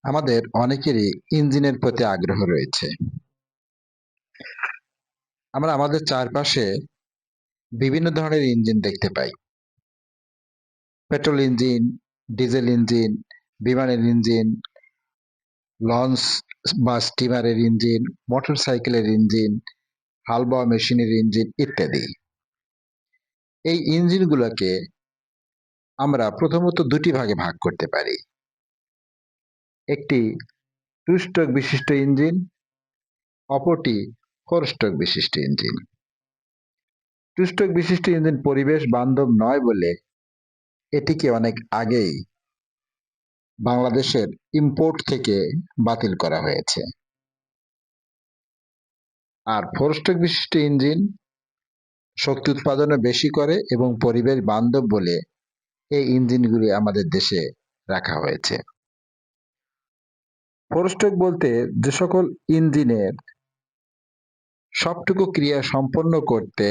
আমাদের অনেকেরই ইঞ্জিনের প্রতি আগ্রহ রয়েছে। আমরা আমাদের চারপাশে বিভিন্ন ধরনের ইঞ্জিন দেখতে পাই। পেট্রোল ইঞ্জিন, ডিজেল ইঞ্জিন, বিমানের ইঞ্জিন, লঞ্চ বা স্টিমারের ইঞ্জিন, মোটরসাইকেলের ইঞ্জিন, হাল বোয়া মেশিনের ইঞ্জিন ইত্যাদি। এই ইঞ্জিনগুলোকে আমরা প্রথমত দুটি ভাগে ভাগ করতে পারি। একটি টু স্ট্রোক বিশিষ্ট ইঞ্জিন, অপরটি ফোর স্ট্রোক বিশিষ্ট ইঞ্জিন। টু স্ট্রোক বিশিষ্ট ইঞ্জিন পরিবেশ বান্ধব নয় বলে এটিকে অনেক আগেই বাংলাদেশের ইম্পোর্ট থেকে বাতিল করা হয়েছে। আর ফোর স্ট্রোক বিশিষ্ট ইঞ্জিন শক্তি উৎপাদনও বেশি করে এবং পরিবেশ বান্ধব বলে এই ইঞ্জিনগুলি আমাদের দেশে রাখা হয়েছে। ফোর স্ট্রোক বলতে যে সকল ইঞ্জিনের সবটুকু ক্রিয়া সম্পন্ন করতে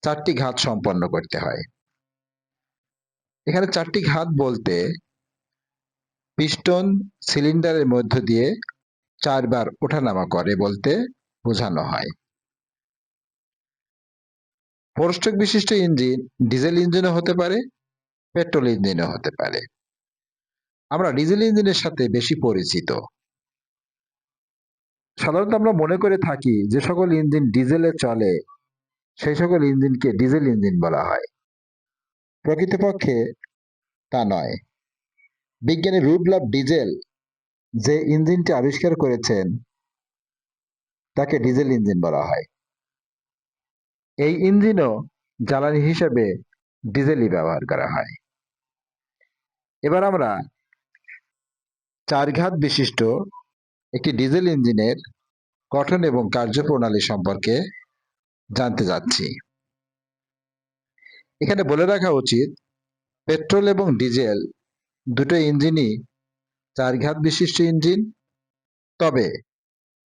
চারটি ঘাত সম্পন্ন করতে হয়। এখানে চারটি ঘাত বলতে পিস্টন সিলিন্ডারের মধ্য দিয়ে চারবার ওঠানামা করে বলতে বোঝানো হয়। ফোর স্ট্রোক বিশিষ্ট ইঞ্জিন ডিজেল ইঞ্জিনও হতে পারে, পেট্রোল ইঞ্জিনও হতে পারে। আমরা ডিজেল ইঞ্জিনের সাথে বেশি পরিচিত। সাধারণত আমরা মনে করে থাকি যে সকল ইঞ্জিন ডিজেলে চলে সেই সকল ইঞ্জিনকে ডিজেল ইঞ্জিন বলা হয়। প্রকৃতপক্ষে তা নয়। বিজ্ঞানী রুডলফ ডিজেল যে ইঞ্জিনটি আবিষ্কার করেছেন তাকে ডিজেল ইঞ্জিন বলা হয়। এই ইঞ্জিনও জ্বালানি হিসেবে ডিজেলই ব্যবহার করা হয়। এবার আমরা চার ঘাত বিশিষ্ট একটি ডিজেল ইঞ্জিনের গঠন এবং কার্যপ্রণালী সম্পর্কে জানতে যাচ্ছি। এখানে বলে রাখা উচিত, পেট্রোল এবং ডিজেল দুটো ইঞ্জিনই চার ঘাত বিশিষ্ট ইঞ্জিন, তবে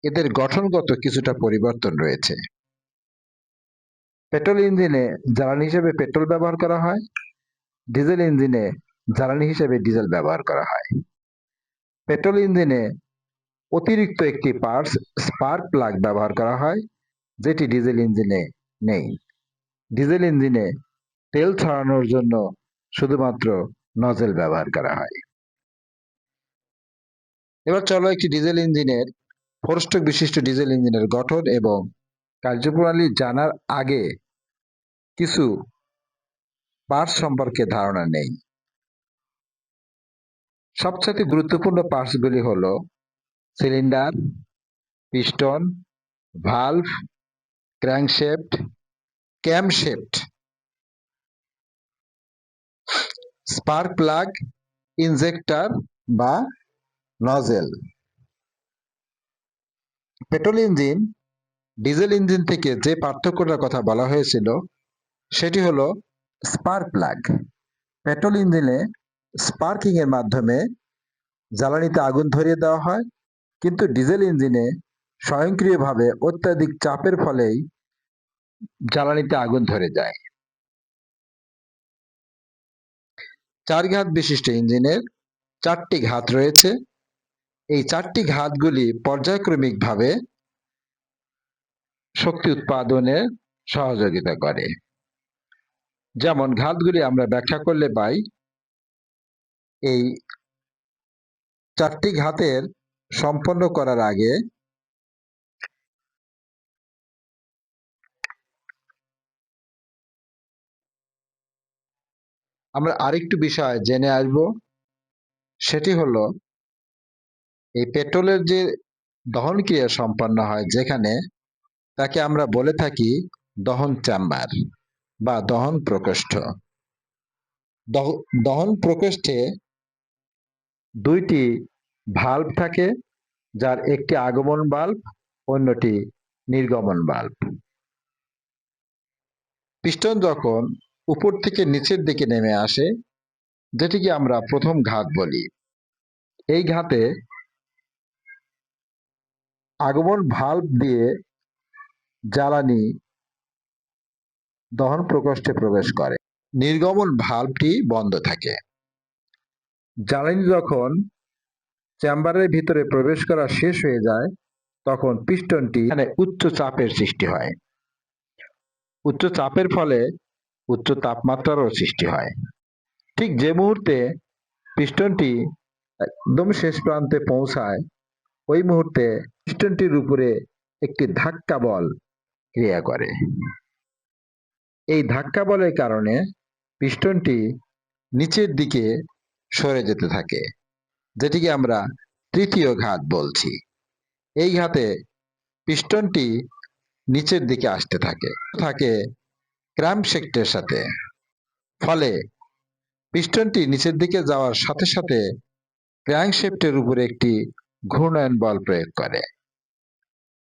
এদের গঠনগত কিছুটা পরিবর্তন রয়েছে। পেট্রোল ইঞ্জিনে জ্বালানি হিসেবে পেট্রোল ব্যবহার করা হয়, ডিজেল ইঞ্জিনে জ্বালানি হিসেবে ডিজেল ব্যবহার করা হয়। পেট্রোল ইঞ্জিনে অতিরিক্ত একটি পার্টস স্পার্ক প্লাগ ব্যবহার করা হয়, যেটি ডিজেল ইঞ্জিনে নেই। ডিজেল ইঞ্জিনে তেল ছড়ানোর জন্য শুধুমাত্র নজেল ব্যবহার করা হয়। এবার চলো একটি ডিজেল ইঞ্জিনের ফোর স্ট্রোক বিশিষ্ট ডিজেল ইঞ্জিনের গঠন এবং কার্যপ্রণালী জানার আগে কিছু পার্টস সম্পর্কে ধারণা নেই। সবচেয়ে গুরুত্বপূর্ণ পার্টসগুলি হলো cylinder, piston, valve, crankshaft, camshaft, spark plug, injector বা nozzle. Petrol engine diesel engine থেকে যে পার্থক্যটার কথা বলা হয়েছিল সেটি হলো স্পার্ক প্লাগ। পেট্রোল ইঞ্জিনে স্পার্কিং এর মাধ্যমে জ্বালানিতে আগুন ধরিয়ে দেওয়া হয়, কিন্তু ডিজেল ইঞ্জিনে স্বয়ংক্রিয়ভাবে অত্যাধিক চাপের ফলেই জ্বালানিতে আগুন ধরে যায়। চার ঘাত বিশিষ্ট ইঞ্জিনের চারটি ঘাত রয়েছে। এই চারটি ঘাতগুলি পর্যায়ক্রমিকভাবে শক্তি উৎপাদনে সহযোগিতা করে। যেমন ঘাতগুলি আমরা ব্যাখ্যা করলে পাই, এই চারটি ঘাতের সম্পন্ন করার আগে আমরা আরেকটু বিষয় জেনে আসব, সেটি হলো এই পেট্রোলের যে দহন ক্রিয়া সম্পন্ন হয় যেখানে, তাকে আমরা বলে থাকি দহন চেম্বার বা দহন প্রকোষ্ঠ। দহন প্রকোষ্ঠে দুইটি ভালভ থাকে, যার একটি আগমন বাল্ব, অন্যটি নির্গমন বাল্ব। পিস্টন যখন উপর থেকে নিচের দিকে নেমে আসে, যেটিকে আমরা প্রথম ঘাত বলি, এই ঘাতে আগমন ভালভ দিয়ে জ্বালানি দহন প্রকোষ্ঠে প্রবেশ করে, নির্গমন ভালভটি বন্ধ থাকে। জ্বালানি যখন চেম্বারের ভিতরে প্রবেশ করা শেষ হয়ে যায়, তখন পিস্টনটি এখানে উচ্চ চাপের সৃষ্টি হয়। উচ্চ চাপের ফলে উচ্চ তাপমাত্রারও সৃষ্টি হয়। ঠিক যে মুহূর্তে পিস্টনটি একদম শেষ প্রান্তে পৌঁছায়, ওই মুহূর্তে পিস্টনটির উপরে একটি ধাক্কা বল ক্রিয়া করে। এই ধাক্কা বলের কারণে পিস্টনটি নিচের দিকে সরে যেতে থাকে, যেটিকে আমরা তৃতীয় ঘাত বলছি। এই ঘাতে পিস্টনটি নিচের দিকে আসতে থাকে ক্র্যাঙ্কশ্যাফটের সাথে। ফলে পিস্টনটি নিচের দিকে যাওয়ার সাথে সাথে ক্র্যাঙ্কশ্যাফটের উপরে একটি ঘূর্ণায়ন বল প্রয়োগ করে।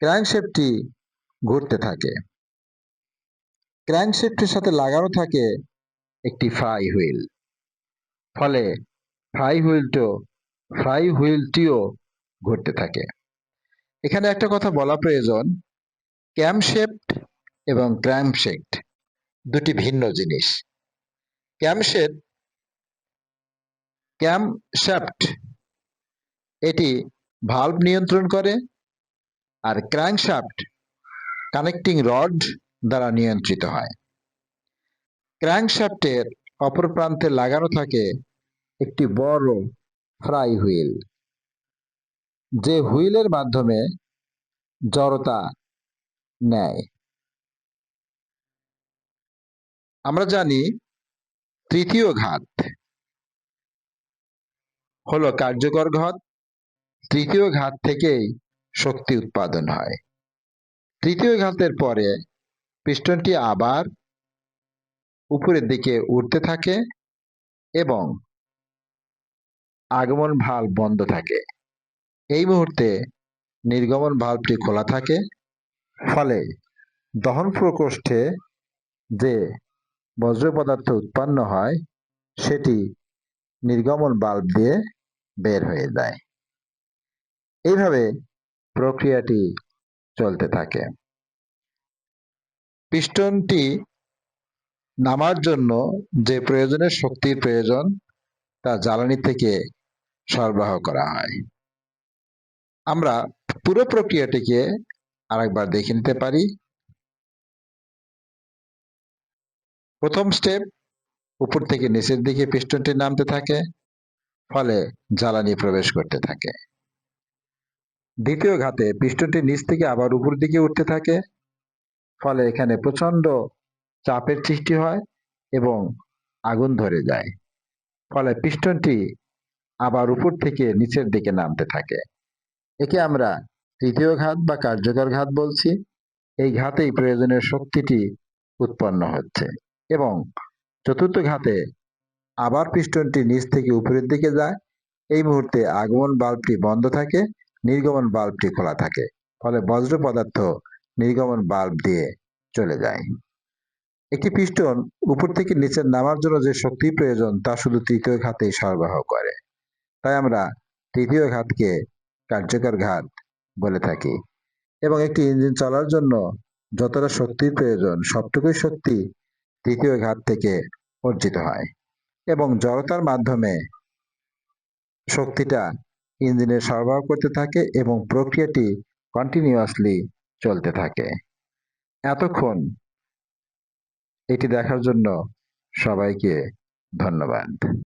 ক্র্যাঙ্কশ্যাফটটি ঘুরতে থাকে। ক্র্যাঙ্কশ্যাফটের সাথে লাগানো থাকে একটি ফ্লাই হুইল। ফলে ফ্লাই হুইলটিও ঘুরতে থাকে। এখানে একটা কথা বলা প্রয়োজন, ক্যামশ্যাফট এবং ক্র্যাঙ্কশ্যাফট দুটি ভিন্ন জিনিস। ক্যামশ্যাফট এটি ভালভ নিয়ন্ত্রণ করে, আর ক্র্যাঙ্কশ্যাফট কানেক্টিং রড দ্বারা নিয়ন্ত্রিত হয়। ক্র্যাঙ্কশ্যাফটের অপর প্রান্তে লাগানো থাকে একটি বড় ফ্লাই হুইল, যে হুইলের মাধ্যমে জড়তা নেয়। আমরা জানি তৃতীয় ঘাত হলো কার্যকর ঘাত। তৃতীয় ঘাত থেকেই শক্তি উৎপাদন হয়। তৃতীয় ঘাতের পরে পিস্টনটি আবার উপরের দিকে উঠতে থাকে এবং আগমন ভালভ বন্ধ থাকে। এই মুহূর্তে নির্গমন ভালভটি খোলা থাকে। ফলে দহন প্রকোষ্ঠে যে বজ্র পদার্থ উৎপন্ন হয়, সেটি নির্গমন বাল্ব দিয়ে বের হয়ে যায়। এইভাবে প্রক্রিয়াটি চলতে থাকে। পিস্টনটি নামার জন্য যে প্রয়োজনের শক্তির প্রয়োজন, তা জ্বালানি থেকে সরবরাহ করা হয়। আমরা পুরো প্রক্রিয়াটিকে আরেকবার দেখে নিতে পারি। প্রথম স্টেপ, উপর থেকে নিচের দিকে পিস্টনটি নামতে থাকে, ফলে জ্বালানি প্রবেশ করতে থাকে। দ্বিতীয় ঘাতে পিস্টনটি নিচ থেকে আবার উপর দিকে উঠতে থাকে, ফলে এখানে প্রচন্ড চাপের সৃষ্টি হয় এবং আগুন ধরে যায়। ফলে পিস্টনটি আবার উপর থেকে নিচের দিকে নামতে থাকে। একে আমরা তৃতীয় ঘাত বা কার্যকর ঘাত বলছি। এই ঘাতেই প্রয়োজনীয় শক্তিটি উৎপন্ন হচ্ছে। এবং চতুর্থ ঘাতে আবার পিস্টনটি নিচ থেকে উপরের দিকে যায়। এই মুহূর্তে আগমন বাল্বটি বন্ধ থাকে, নির্গমন বাল্বটি খোলা থাকে। ফলে বজ্র পদার্থ নির্গমন বাল্ব দিয়ে চলে যায়। একটি পিস্টন উপর থেকে নিচে নামার জন্য যে শক্তি প্রয়োজন, তা শুধু তৃতীয় ঘাতেই সরবরাহ করে। তাই আমরা তৃতীয় ঘাতকে কার্যকর ঘাত বলে থাকি। এবং একটি ইঞ্জিন চলার জন্য যতটা শক্তির প্রয়োজন, সবটুকুই শক্তি তৃতীয় ঘাত থেকে অর্জিত হয়। এবং জড়তার মাধ্যমে শক্তিটা ইঞ্জিনে সরবরাহ করতে থাকে এবং প্রক্রিয়াটি কন্টিনিউয়াসলি চলতে থাকে। এতক্ষণ এটি দেখার জন্য সবাইকে ধন্যবাদ।